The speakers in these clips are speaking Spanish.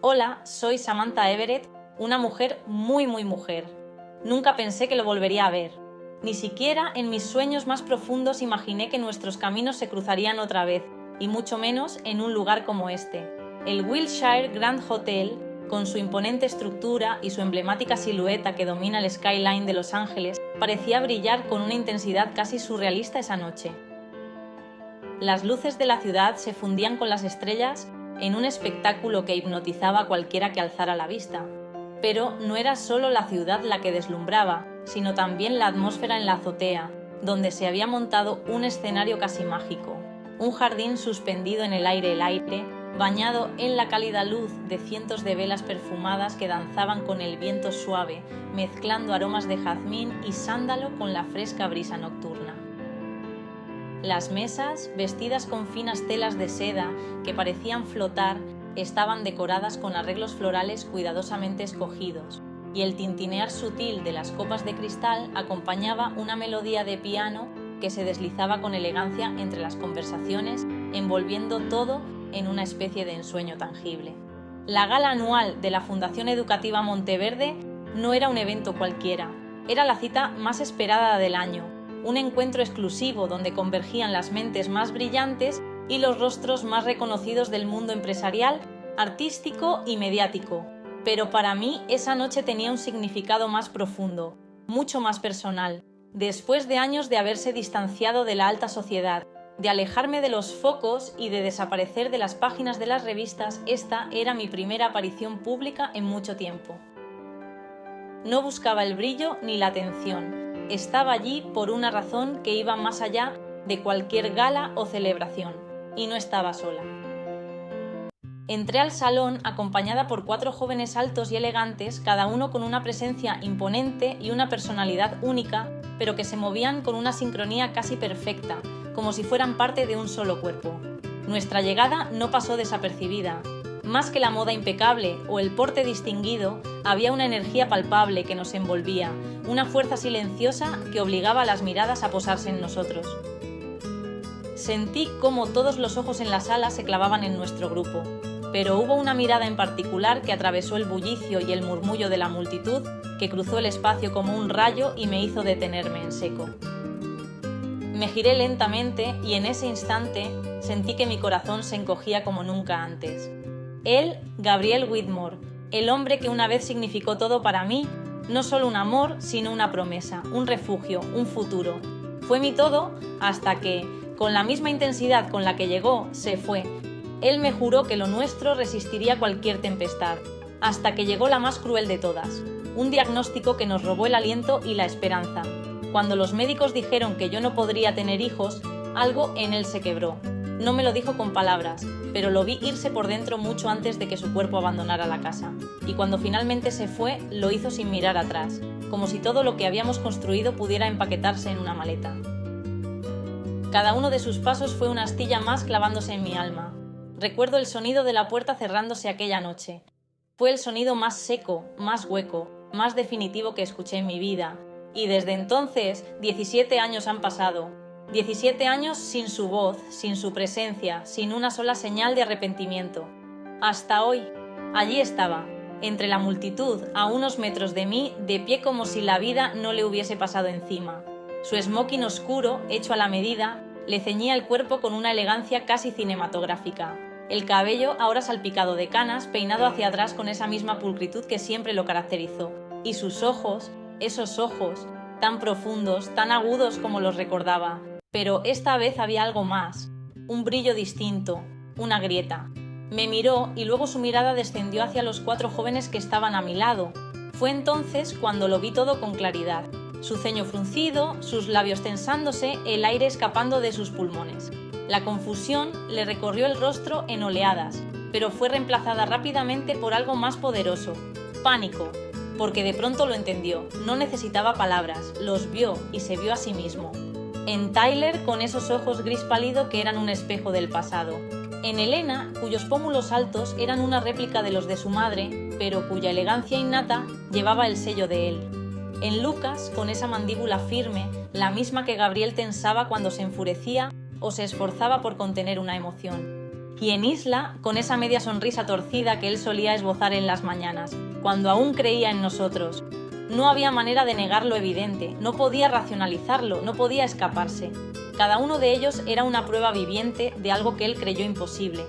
Hola, soy Samantha Everett, una mujer muy mujer. Nunca pensé que lo volvería a ver. Ni siquiera en mis sueños más profundos imaginé que nuestros caminos se cruzarían otra vez, y mucho menos en un lugar como este. El Wilshire Grand Hotel, con su imponente estructura y su emblemática silueta que domina el skyline de Los Ángeles, parecía brillar con una intensidad casi surrealista esa noche. Las luces de la ciudad se fundían con las estrellas en un espectáculo que hipnotizaba a cualquiera que alzara la vista. Pero no era solo la ciudad la que deslumbraba, sino también la atmósfera en la azotea, donde se había montado un escenario casi mágico. Un jardín suspendido en el aire, bañado en la cálida luz de cientos de velas perfumadas que danzaban con el viento suave, mezclando aromas de jazmín y sándalo con la fresca brisa nocturna. Las mesas, vestidas con finas telas de seda que parecían flotar, estaban decoradas con arreglos florales cuidadosamente escogidos, y el tintinear sutil de las copas de cristal acompañaba una melodía de piano que se deslizaba con elegancia entre las conversaciones, envolviendo todo en una especie de ensueño tangible. La gala anual de la Fundación Educativa Monteverde no era un evento cualquiera, era la cita más esperada del año, un encuentro exclusivo donde convergían las mentes más brillantes y los rostros más reconocidos del mundo empresarial, artístico y mediático. Pero para mí esa noche tenía un significado más profundo, mucho más personal. Después de años de haberse distanciado de la alta sociedad, de alejarme de los focos y de desaparecer de las páginas de las revistas, esta era mi primera aparición pública en mucho tiempo. No buscaba el brillo ni la atención. Estaba allí por una razón que iba más allá de cualquier gala o celebración, y no estaba sola. Entré al salón acompañada por 4 jóvenes altos y elegantes, cada uno con una presencia imponente y una personalidad única, pero que se movían con una sincronía casi perfecta, como si fueran parte de un solo cuerpo. Nuestra llegada no pasó desapercibida. Más que la moda impecable o el porte distinguido, había una energía palpable que nos envolvía, una fuerza silenciosa que obligaba a las miradas a posarse en nosotros. Sentí cómo todos los ojos en la sala se clavaban en nuestro grupo, pero hubo una mirada en particular que atravesó el bullicio y el murmullo de la multitud, que cruzó el espacio como un rayo y me hizo detenerme en seco. Me giré lentamente y en ese instante sentí que mi corazón se encogía como nunca antes. Él, Gabriel Whitmore, el hombre que una vez significó todo para mí, no solo un amor, sino una promesa, un refugio, un futuro. Fue mi todo hasta que, con la misma intensidad con la que llegó, se fue. Él me juró que lo nuestro resistiría cualquier tempestad, hasta que llegó la más cruel de todas, un diagnóstico que nos robó el aliento y la esperanza. Cuando los médicos dijeron que yo no podría tener hijos, algo en él se quebró. No me lo dijo con palabras, pero lo vi irse por dentro mucho antes de que su cuerpo abandonara la casa. Y cuando finalmente se fue, lo hizo sin mirar atrás, como si todo lo que habíamos construido pudiera empaquetarse en una maleta. Cada uno de sus pasos fue una astilla más clavándose en mi alma. Recuerdo el sonido de la puerta cerrándose aquella noche. Fue el sonido más seco, más hueco, más definitivo que escuché en mi vida. Y desde entonces, 17 años han pasado. 17 años sin su voz, sin su presencia, sin una sola señal de arrepentimiento. Hasta hoy, allí estaba, entre la multitud, a unos metros de mí, de pie como si la vida no le hubiese pasado encima. Su smoking oscuro, hecho a la medida, le ceñía el cuerpo con una elegancia casi cinematográfica. El cabello, ahora salpicado de canas, peinado hacia atrás con esa misma pulcritud que siempre lo caracterizó. Y sus ojos, esos ojos, tan profundos, tan agudos como los recordaba. Pero esta vez había algo más, un brillo distinto, una grieta. Me miró y luego su mirada descendió hacia los 4 jóvenes que estaban a mi lado. Fue entonces cuando lo vi todo con claridad. Su ceño fruncido, sus labios tensándose, el aire escapando de sus pulmones. La confusión le recorrió el rostro en oleadas, pero fue reemplazada rápidamente por algo más poderoso, pánico, porque de pronto lo entendió, no necesitaba palabras, los vio y se vio a sí mismo. En Tyler, con esos ojos gris pálido que eran un espejo del pasado. En Elena, cuyos pómulos altos eran una réplica de los de su madre, pero cuya elegancia innata llevaba el sello de él. En Lucas, con esa mandíbula firme, la misma que Gabriel tensaba cuando se enfurecía o se esforzaba por contener una emoción. Y en Isla, con esa media sonrisa torcida que él solía esbozar en las mañanas, cuando aún creía en nosotros. No había manera de negar lo evidente, no podía racionalizarlo, no podía escaparse. Cada uno de ellos era una prueba viviente de algo que él creyó imposible,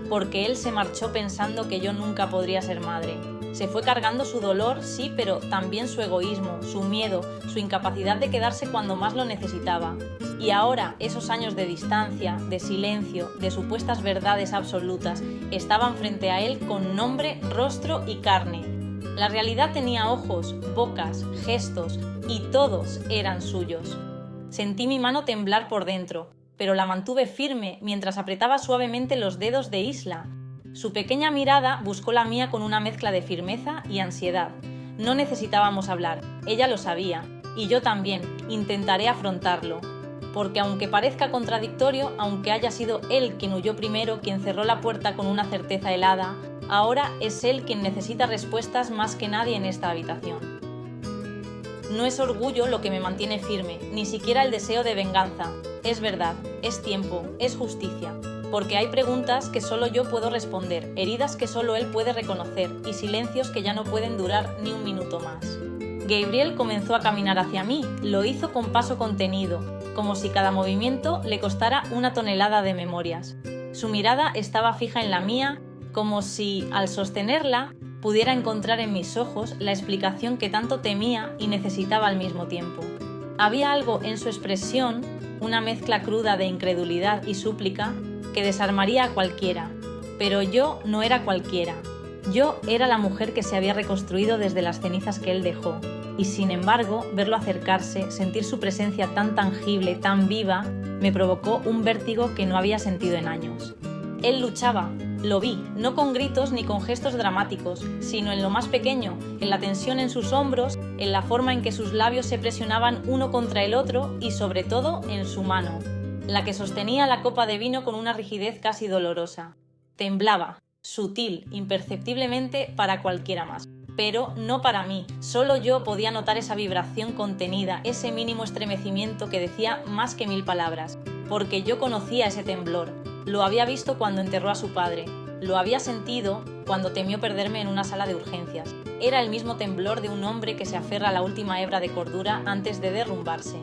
porque él se marchó pensando que yo nunca podría ser madre. Se fue cargando su dolor, sí, pero también su egoísmo, su miedo, su incapacidad de quedarse cuando más lo necesitaba. Y ahora, esos años de distancia, de silencio, de supuestas verdades absolutas, estaban frente a él con nombre, rostro y carne. La realidad tenía ojos, bocas, gestos, y todos eran suyos. Sentí mi mano temblar por dentro, pero la mantuve firme mientras apretaba suavemente los dedos de Isla. Su pequeña mirada buscó la mía con una mezcla de firmeza y ansiedad. No necesitábamos hablar, ella lo sabía, y yo también, intentaré afrontarlo. Porque aunque parezca contradictorio, aunque haya sido él quien huyó primero, quien cerró la puerta con una certeza helada, ahora es él quien necesita respuestas más que nadie en esta habitación. No es orgullo lo que me mantiene firme, ni siquiera el deseo de venganza. Es verdad, es tiempo, es justicia. Porque hay preguntas que solo yo puedo responder, heridas que solo él puede reconocer y silencios que ya no pueden durar ni un minuto más. Gabriel comenzó a caminar hacia mí, lo hizo con paso contenido, como si cada movimiento le costara una tonelada de memorias. Su mirada estaba fija en la mía, como si, al sostenerla, pudiera encontrar en mis ojos la explicación que tanto temía y necesitaba al mismo tiempo. Había algo en su expresión, una mezcla cruda de incredulidad y súplica, que desarmaría a cualquiera, pero yo no era cualquiera. Yo era la mujer que se había reconstruido desde las cenizas que él dejó, y sin embargo, verlo acercarse, sentir su presencia tan tangible, tan viva, me provocó un vértigo que no había sentido en años. Él luchaba, lo vi, no con gritos ni con gestos dramáticos, sino en lo más pequeño, en la tensión en sus hombros, en la forma en que sus labios se presionaban uno contra el otro y sobre todo en su mano, la que sostenía la copa de vino con una rigidez casi dolorosa. Temblaba, sutil, imperceptiblemente para cualquiera más. Pero no para mí, solo yo podía notar esa vibración contenida, ese mínimo estremecimiento que decía más que 1000 palabras, porque yo conocía ese temblor, lo había visto cuando enterró a su padre, lo había sentido cuando temió perderme en una sala de urgencias. Era el mismo temblor de un hombre que se aferra a la última hebra de cordura antes de derrumbarse.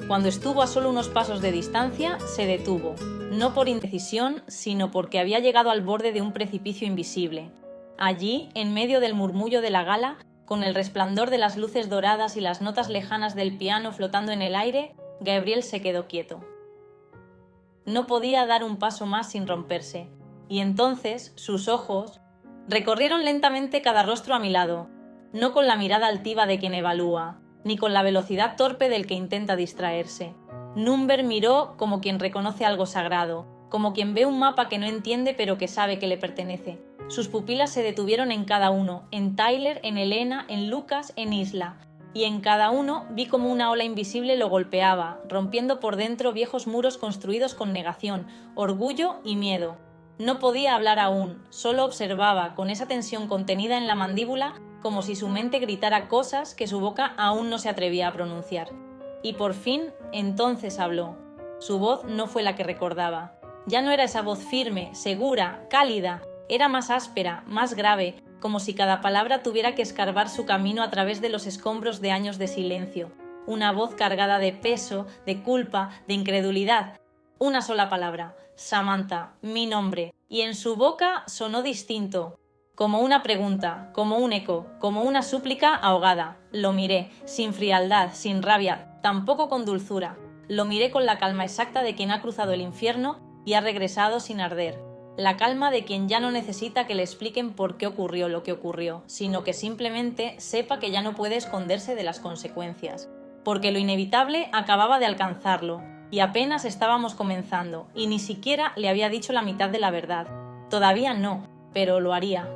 Cuando estuvo a solo unos pasos de distancia, se detuvo, no por indecisión, sino porque había llegado al borde de un precipicio invisible. Allí, en medio del murmullo de la gala, con el resplandor de las luces doradas y las notas lejanas del piano flotando en el aire, Gabriel se quedó quieto. No podía dar un paso más sin romperse, y entonces sus ojos recorrieron lentamente cada rostro a mi lado, no con la mirada altiva de quien evalúa, ni con la velocidad torpe del que intenta distraerse. Number miró como quien reconoce algo sagrado, como quien ve un mapa que no entiende pero que sabe que le pertenece. Sus pupilas se detuvieron en cada uno, en Tyler, en Elena, en Lucas, en Isla, y en cada uno vi como una ola invisible lo golpeaba, rompiendo por dentro viejos muros construidos con negación, orgullo y miedo. No podía hablar aún, solo observaba, con esa tensión contenida en la mandíbula, como si su mente gritara cosas que su boca aún no se atrevía a pronunciar. Y por fin, entonces habló. Su voz no fue la que recordaba. Ya no era esa voz firme, segura, cálida, era más áspera, más grave, como si cada palabra tuviera que escarbar su camino a través de los escombros de años de silencio. Una voz cargada de peso, de culpa, de incredulidad. Una sola palabra, Samantha, mi nombre, y en su boca sonó distinto, como una pregunta, como un eco, como una súplica ahogada. Lo miré, sin frialdad, sin rabia, tampoco con dulzura. Lo miré con la calma exacta de quien ha cruzado el infierno y ha regresado sin arder. La calma de quien ya no necesita que le expliquen por qué ocurrió lo que ocurrió, sino que simplemente sepa que ya no puede esconderse de las consecuencias. Porque lo inevitable acababa de alcanzarlo, y apenas estábamos comenzando, y ni siquiera le había dicho la mitad de la verdad. Todavía no, pero lo haría.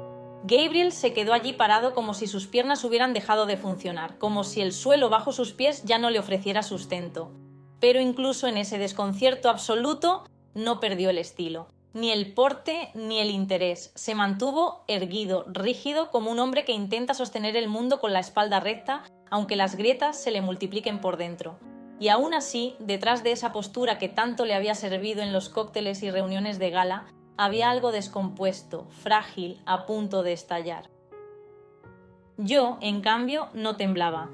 Gabriel se quedó allí parado como si sus piernas hubieran dejado de funcionar, como si el suelo bajo sus pies ya no le ofreciera sustento. Pero incluso en ese desconcierto absoluto no perdió el estilo. Ni el porte ni el interés. Se mantuvo erguido, rígido, como un hombre que intenta sostener el mundo con la espalda recta, aunque las grietas se le multipliquen por dentro. Y aún así, detrás de esa postura que tanto le había servido en los cócteles y reuniones de gala, había algo descompuesto, frágil, a punto de estallar. Yo, en cambio, no temblaba.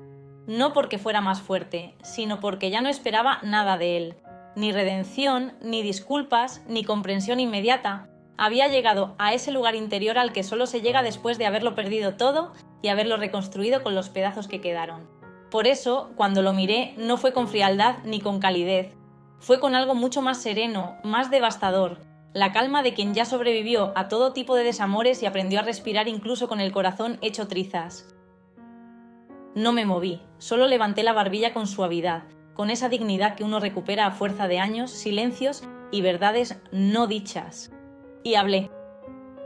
No porque fuera más fuerte, sino porque ya no esperaba nada de él. Ni redención, ni disculpas, ni comprensión inmediata. Había llegado a ese lugar interior al que solo se llega después de haberlo perdido todo y haberlo reconstruido con los pedazos que quedaron. Por eso, cuando lo miré, no fue con frialdad ni con calidez. Fue con algo mucho más sereno, más devastador, la calma de quien ya sobrevivió a todo tipo de desamores y aprendió a respirar incluso con el corazón hecho trizas. No me moví, solo levanté la barbilla con suavidad, con esa dignidad que uno recupera a fuerza de años, silencios y verdades no dichas. Y hablé.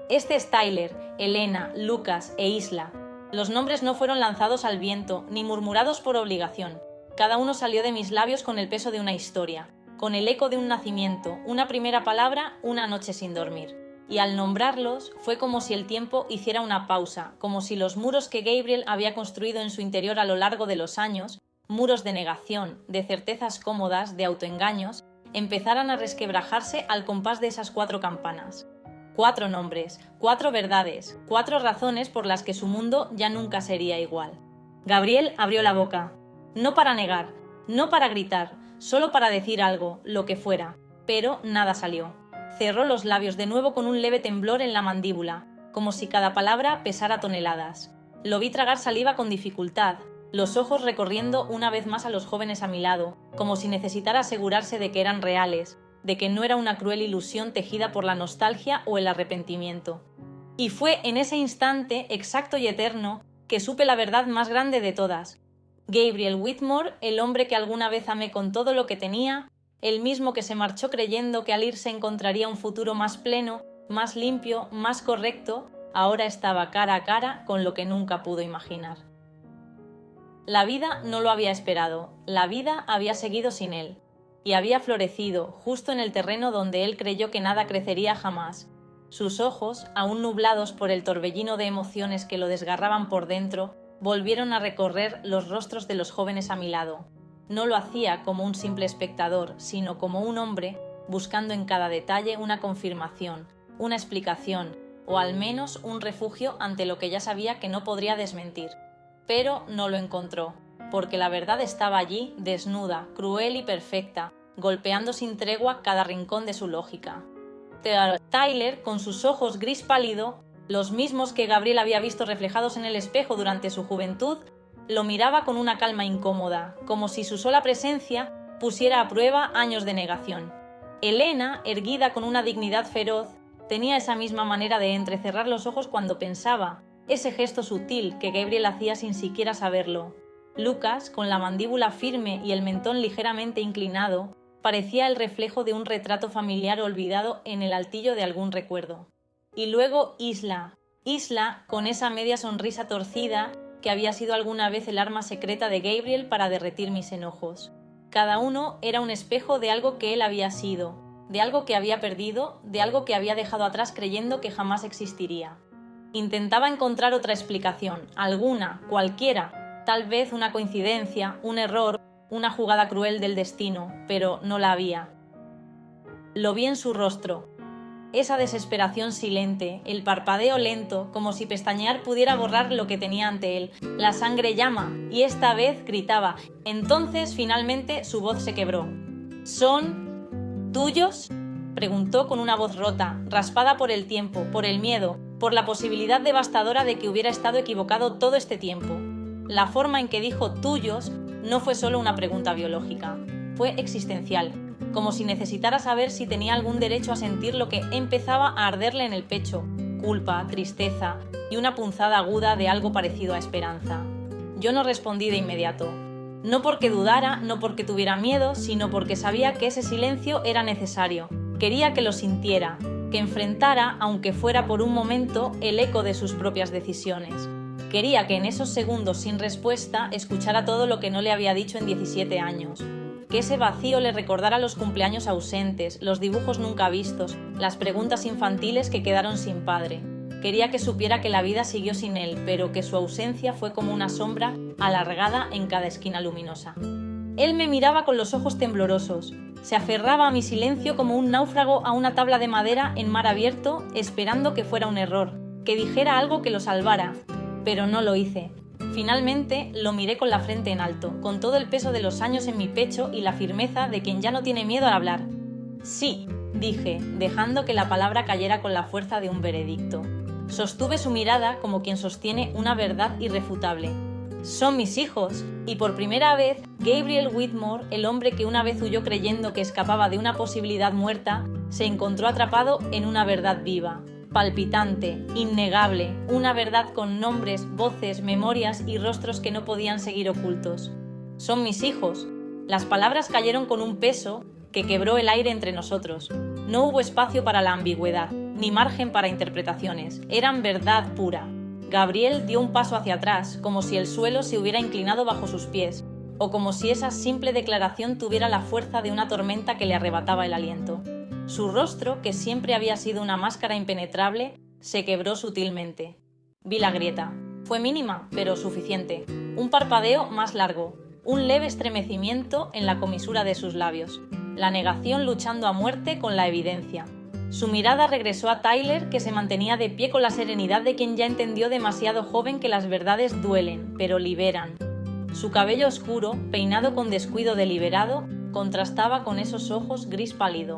Este es Tyler, Elena, Lucas e Isla. Los nombres no fueron lanzados al viento, ni murmurados por obligación. Cada uno salió de mis labios con el peso de una historia, con el eco de un nacimiento, una primera palabra, una noche sin dormir. Y al nombrarlos, fue como si el tiempo hiciera una pausa, como si los muros que Gabriel había construido en su interior a lo largo de los años, muros de negación, de certezas cómodas, de autoengaños, empezaran a resquebrajarse al compás de esas 4 campanas. 4 nombres, 4 verdades, 4 razones por las que su mundo ya nunca sería igual. Gabriel abrió la boca, no para negar, no para gritar, solo para decir algo, lo que fuera, pero nada salió. Cerró los labios de nuevo con un leve temblor en la mandíbula, como si cada palabra pesara toneladas. Lo vi tragar saliva con dificultad, los ojos recorriendo una vez más a los jóvenes a mi lado, como si necesitara asegurarse de que eran reales, de que no era una cruel ilusión tejida por la nostalgia o el arrepentimiento. Y fue en ese instante exacto y eterno que supe la verdad más grande de todas. Gabriel Whitmore, el hombre que alguna vez amé con todo lo que tenía, el mismo que se marchó creyendo que al irse encontraría un futuro más pleno, más limpio, más correcto, ahora estaba cara a cara con lo que nunca pudo imaginar. La vida no lo había esperado, la vida había seguido sin él, y había florecido justo en el terreno donde él creyó que nada crecería jamás. Sus ojos, aún nublados por el torbellino de emociones que lo desgarraban por dentro, volvieron a recorrer los rostros de los jóvenes a mi lado. No lo hacía como un simple espectador, sino como un hombre, buscando en cada detalle una confirmación, una explicación, o al menos un refugio ante lo que ya sabía que no podría desmentir. Pero no lo encontró, porque la verdad estaba allí, desnuda, cruel y perfecta, golpeando sin tregua cada rincón de su lógica. Tyler, con sus ojos gris pálido, los mismos que Gabriel había visto reflejados en el espejo durante su juventud, lo miraba con una calma incómoda, como si su sola presencia pusiera a prueba años de negación. Elena, erguida con una dignidad feroz, tenía esa misma manera de entrecerrar los ojos cuando pensaba, ese gesto sutil que Gabriel hacía sin siquiera saberlo. Lucas, con la mandíbula firme y el mentón ligeramente inclinado, parecía el reflejo de un retrato familiar olvidado en el altillo de algún recuerdo. Y luego Isla, con esa media sonrisa torcida que había sido alguna vez el arma secreta de Gabriel para derretir mis enojos. Cada uno era un espejo de algo que él había sido, de algo que había perdido, de algo que había dejado atrás creyendo que jamás existiría. Intentaba encontrar otra explicación, alguna, cualquiera, tal vez una coincidencia, un error, una jugada cruel del destino, pero no la había. Lo vi en su rostro. Esa desesperación silente, el parpadeo lento, como si pestañear pudiera borrar lo que tenía ante él. La sangre llama, y esta vez gritaba. Entonces, finalmente, su voz se quebró. ¿Son tuyos?, preguntó con una voz rota, raspada por el tiempo, por el miedo, por la posibilidad devastadora de que hubiera estado equivocado todo este tiempo. La forma en que dijo tuyos no fue solo una pregunta biológica, fue existencial. Como si necesitara saber si tenía algún derecho a sentir lo que empezaba a arderle en el pecho, culpa, tristeza y una punzada aguda de algo parecido a esperanza. Yo no respondí de inmediato, no porque dudara, no porque tuviera miedo, sino porque sabía que ese silencio era necesario. Quería que lo sintiera, que enfrentara, aunque fuera por un momento, el eco de sus propias decisiones. Quería que en esos segundos sin respuesta escuchara todo lo que no le había dicho en 17 años. Que ese vacío le recordara los cumpleaños ausentes, los dibujos nunca vistos, las preguntas infantiles que quedaron sin padre. Quería que supiera que la vida siguió sin él, pero que su ausencia fue como una sombra alargada en cada esquina luminosa. Él me miraba con los ojos temblorosos. Se aferraba a mi silencio como un náufrago a una tabla de madera en mar abierto, esperando que fuera un error, que dijera algo que lo salvara. Pero no lo hice. Finalmente lo miré con la frente en alto, con todo el peso de los años en mi pecho y la firmeza de quien ya no tiene miedo al hablar. Sí, dije, dejando que la palabra cayera con la fuerza de un veredicto. Sostuve su mirada como quien sostiene una verdad irrefutable. Son mis hijos, y por primera vez, Gabriel Whitmore, el hombre que una vez huyó creyendo que escapaba de una posibilidad muerta, se encontró atrapado en una verdad viva, palpitante, innegable, una verdad con nombres, voces, memorias y rostros que no podían seguir ocultos. Son mis hijos. Las palabras cayeron con un peso que quebró el aire entre nosotros. No hubo espacio para la ambigüedad, ni margen para interpretaciones. Eran verdad pura. Gabriel dio un paso hacia atrás, como si el suelo se hubiera inclinado bajo sus pies, o como si esa simple declaración tuviera la fuerza de una tormenta que le arrebataba el aliento. Su rostro, que siempre había sido una máscara impenetrable, se quebró sutilmente. Vi la grieta. Fue mínima, pero suficiente. Un parpadeo más largo, un leve estremecimiento en la comisura de sus labios. La negación luchando a muerte con la evidencia. Su mirada regresó a Tyler, que se mantenía de pie con la serenidad de quien ya entendió demasiado joven que las verdades duelen, pero liberan. Su cabello oscuro, peinado con descuido deliberado, contrastaba con esos ojos gris pálido.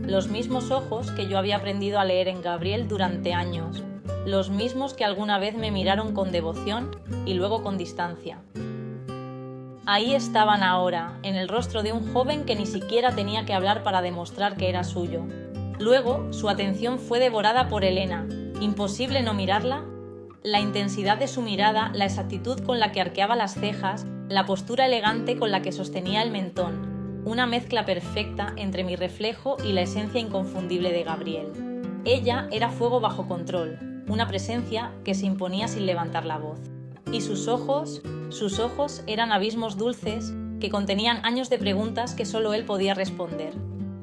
Los mismos ojos que yo había aprendido a leer en Gabriel durante años. Los mismos que alguna vez me miraron con devoción y luego con distancia. Ahí estaban ahora, en el rostro de un joven que ni siquiera tenía que hablar para demostrar que era suyo. Luego, su atención fue devorada por Elena. ¿Imposible no mirarla? La intensidad de su mirada, la exactitud con la que arqueaba las cejas, la postura elegante con la que sostenía el mentón. Una mezcla perfecta entre mi reflejo y la esencia inconfundible de Gabriel. Ella era fuego bajo control, una presencia que se imponía sin levantar la voz. Y sus ojos eran abismos dulces que contenían años de preguntas que solo él podía responder.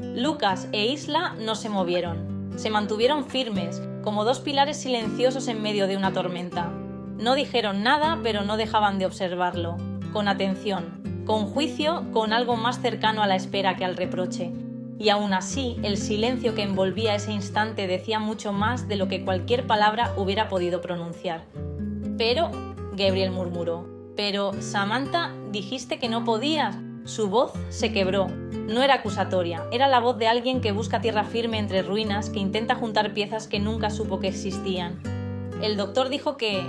Lucas e Isla no se movieron. Se mantuvieron firmes, como dos pilares silenciosos en medio de una tormenta. No dijeron nada, pero no dejaban de observarlo, con atención, con juicio, con algo más cercano a la espera que al reproche. Y aún así, el silencio que envolvía ese instante decía mucho más de lo que cualquier palabra hubiera podido pronunciar. Pero, Gabriel murmuró, pero, Samantha, dijiste que no podías. Su voz se quebró. No era acusatoria, era la voz de alguien que busca tierra firme entre ruinas, que intenta juntar piezas que nunca supo que existían. El doctor dijo que...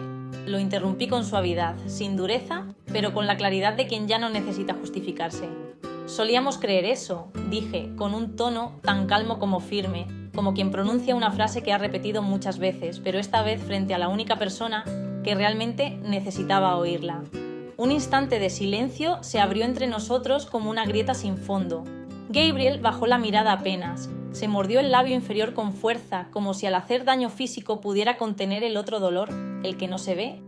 Lo interrumpí con suavidad, sin dureza, pero con la claridad de quien ya no necesita justificarse. Solíamos creer eso, dije, con un tono tan calmo como firme, como quien pronuncia una frase que ha repetido muchas veces, pero esta vez frente a la única persona que realmente necesitaba oírla. Un instante de silencio se abrió entre nosotros como una grieta sin fondo. Gabriel bajó la mirada apenas. Se mordió el labio inferior con fuerza, como si al hacer daño físico pudiera contener el otro dolor, el que no se ve.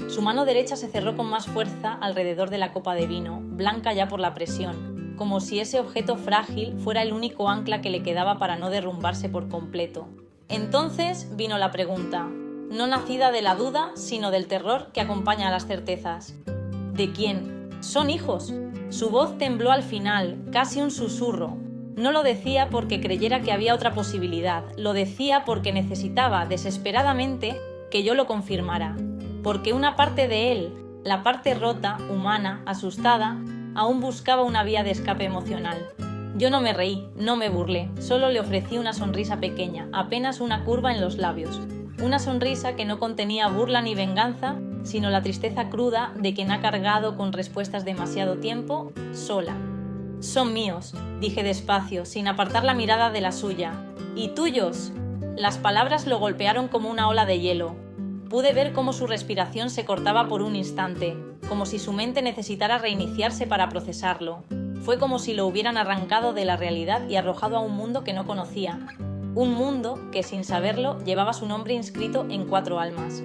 Su mano derecha se cerró con más fuerza alrededor de la copa de vino, blanca ya por la presión, como si ese objeto frágil fuera el único ancla que le quedaba para no derrumbarse por completo. Entonces vino la pregunta, no nacida de la duda, sino del terror que acompaña a las certezas. ¿De quién? Son hijos. Su voz tembló al final, casi un susurro. No lo decía porque creyera que había otra posibilidad, lo decía porque necesitaba desesperadamente que yo lo confirmara. Porque una parte de él, la parte rota, humana, asustada, aún buscaba una vía de escape emocional. Yo no me reí, no me burlé, solo le ofrecí una sonrisa pequeña, apenas una curva en los labios. Una sonrisa que no contenía burla ni venganza, sino la tristeza cruda de quien ha cargado con respuestas demasiado tiempo, sola. Son míos, dije despacio, sin apartar la mirada de la suya. ¿Y tuyos? Las palabras lo golpearon como una ola de hielo. Pude ver cómo su respiración se cortaba por un instante, como si su mente necesitara reiniciarse para procesarlo. Fue como si lo hubieran arrancado de la realidad y arrojado a un mundo que no conocía. Un mundo que, sin saberlo, llevaba su nombre inscrito en 4 almas.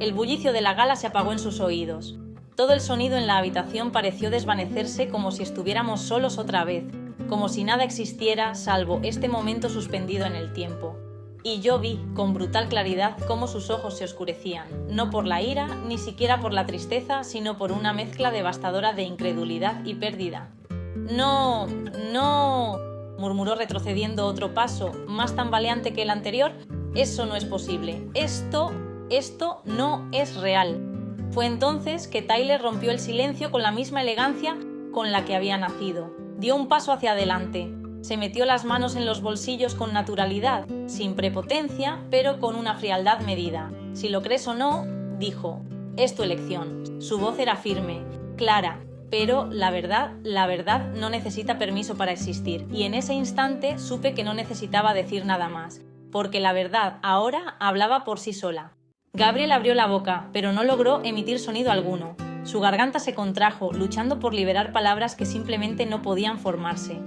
El bullicio de la gala se apagó en sus oídos. Todo el sonido en la habitación pareció desvanecerse como si estuviéramos solos otra vez, como si nada existiera salvo este momento suspendido en el tiempo. Y yo vi, con brutal claridad, cómo sus ojos se oscurecían, no por la ira, ni siquiera por la tristeza, sino por una mezcla devastadora de incredulidad y pérdida. No, murmuró retrocediendo otro paso, más tambaleante que el anterior. Eso no es posible. Esto no es real. Fue entonces que Tyler rompió el silencio con la misma elegancia con la que había nacido. Dio un paso hacia adelante. Se metió las manos en los bolsillos con naturalidad, sin prepotencia, pero con una frialdad medida. Si lo crees o no, dijo, es tu elección. Su voz era firme, clara, pero la verdad no necesita permiso para existir. Y en ese instante supe que no necesitaba decir nada más, porque la verdad ahora hablaba por sí sola. Gabriel abrió la boca, pero no logró emitir sonido alguno. Su garganta se contrajo, luchando por liberar palabras que simplemente no podían formarse.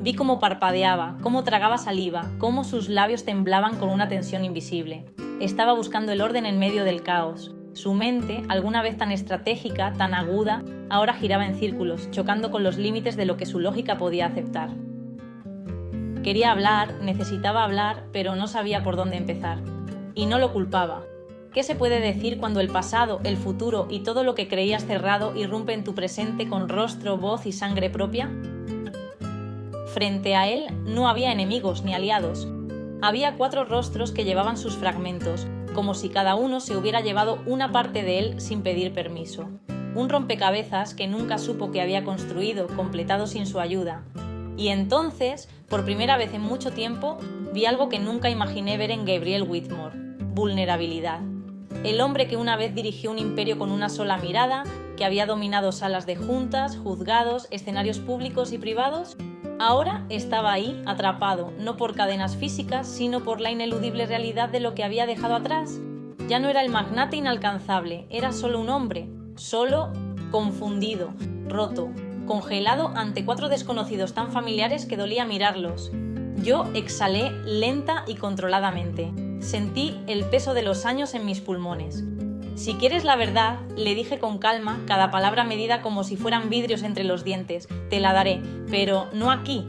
Vi cómo parpadeaba, cómo tragaba saliva, cómo sus labios temblaban con una tensión invisible. Estaba buscando el orden en medio del caos. Su mente, alguna vez tan estratégica, tan aguda, ahora giraba en círculos, chocando con los límites de lo que su lógica podía aceptar. Quería hablar, necesitaba hablar, pero no sabía por dónde empezar. Y no lo culpaba. ¿Qué se puede decir cuando el pasado, el futuro y todo lo que creías cerrado irrumpe en tu presente con rostro, voz y sangre propia? Frente a él no había enemigos ni aliados. Había 4 rostros que llevaban sus fragmentos, como si cada uno se hubiera llevado una parte de él sin pedir permiso. Un rompecabezas que nunca supo que había construido, completado sin su ayuda. Y entonces, por primera vez en mucho tiempo, vi algo que nunca imaginé ver en Gabriel Whitmore: vulnerabilidad. El hombre que una vez dirigió un imperio con una sola mirada, que había dominado salas de juntas, juzgados, escenarios públicos y privados, ahora estaba ahí, atrapado, no por cadenas físicas, sino por la ineludible realidad de lo que había dejado atrás. Ya no era el magnate inalcanzable, era solo un hombre, solo, confundido, roto, congelado ante 4 desconocidos tan familiares que dolía mirarlos. Yo exhalé lenta y controladamente. Sentí el peso de los años en mis pulmones. Si quieres la verdad, le dije con calma, cada palabra medida como si fueran vidrios entre los dientes, te la daré, pero no aquí.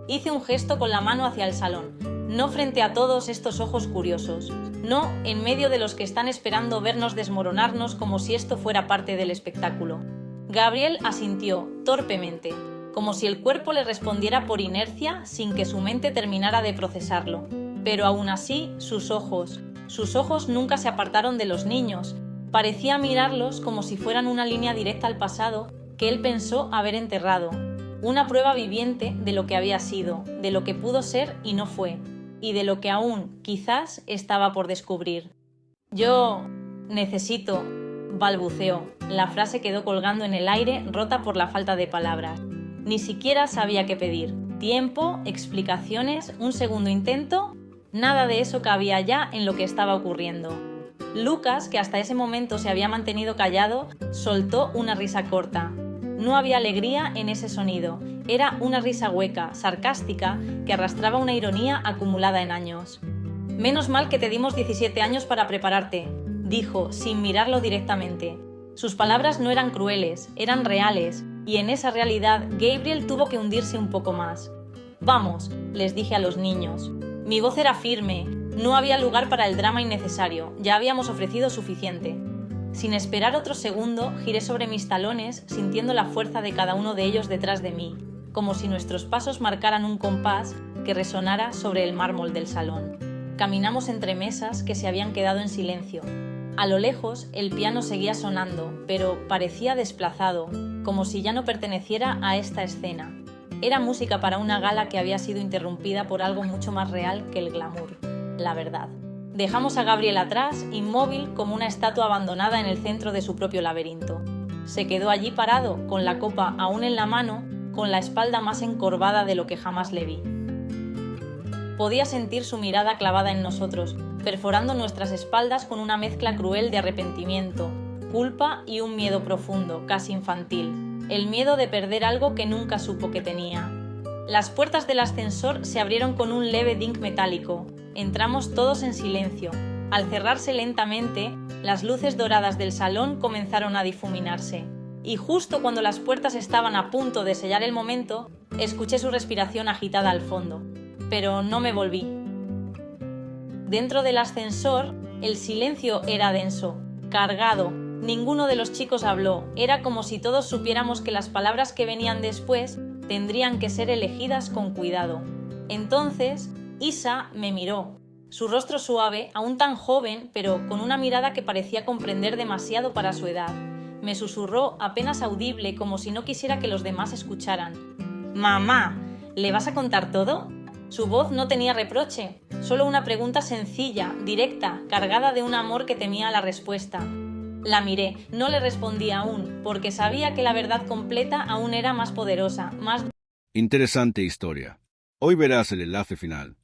Hice un gesto con la mano hacia el salón, no frente a todos estos ojos curiosos, no en medio de los que están esperando vernos desmoronarnos como si esto fuera parte del espectáculo. Gabriel asintió, torpemente, como si el cuerpo le respondiera por inercia sin que su mente terminara de procesarlo. Pero aún así, sus ojos nunca se apartaron de los niños. Parecía mirarlos como si fueran una línea directa al pasado que él pensó haber enterrado. Una prueba viviente de lo que había sido, de lo que pudo ser y no fue, y de lo que aún, quizás, estaba por descubrir. Yo necesito, balbuceó. La frase quedó colgando en el aire, rota por la falta de palabras. Ni siquiera sabía qué pedir. Tiempo, explicaciones, un segundo intento. Nada de eso cabía ya en lo que estaba ocurriendo. Lucas, que hasta ese momento se había mantenido callado, soltó una risa corta. No había alegría en ese sonido. Era una risa hueca, sarcástica, que arrastraba una ironía acumulada en años. «Menos mal que te dimos 17 años para prepararte», dijo, sin mirarlo directamente. Sus palabras no eran crueles, eran reales, y en esa realidad Gabriel tuvo que hundirse un poco más. «Vamos», les dije a los niños. Mi voz era firme, no había lugar para el drama innecesario, ya habíamos ofrecido suficiente. Sin esperar otro segundo, giré sobre mis talones, sintiendo la fuerza de cada uno de ellos detrás de mí, como si nuestros pasos marcaran un compás que resonara sobre el mármol del salón. Caminamos entre mesas que se habían quedado en silencio. A lo lejos, el piano seguía sonando, pero parecía desplazado, como si ya no perteneciera a esta escena. Era música para una gala que había sido interrumpida por algo mucho más real que el glamour, la verdad. Dejamos a Gabriel atrás, inmóvil como una estatua abandonada en el centro de su propio laberinto. Se quedó allí parado, con la copa aún en la mano, con la espalda más encorvada de lo que jamás le vi. Podía sentir su mirada clavada en nosotros, perforando nuestras espaldas con una mezcla cruel de arrepentimiento, culpa y un miedo profundo, casi infantil. El miedo de perder algo que nunca supo que tenía. Las puertas del ascensor se abrieron con un leve dink metálico. Entramos todos en silencio. Al cerrarse lentamente, las luces doradas del salón comenzaron a difuminarse. Y justo cuando las puertas estaban a punto de sellar el momento, escuché su respiración agitada al fondo. Pero no me volví. Dentro del ascensor, el silencio era denso, cargado. Ninguno de los chicos habló. Era como si todos supiéramos que las palabras que venían después tendrían que ser elegidas con cuidado. Entonces, Isa me miró. Su rostro suave, aún tan joven, pero con una mirada que parecía comprender demasiado para su edad. Me susurró apenas audible, como si no quisiera que los demás escucharan. «Mamá, ¿le vas a contar todo?» Su voz no tenía reproche, solo una pregunta sencilla, directa, cargada de un amor que temía la respuesta. La miré, no le respondí aún, porque sabía que la verdad completa aún era más poderosa, más... Interesante historia. Hoy verás el enlace final.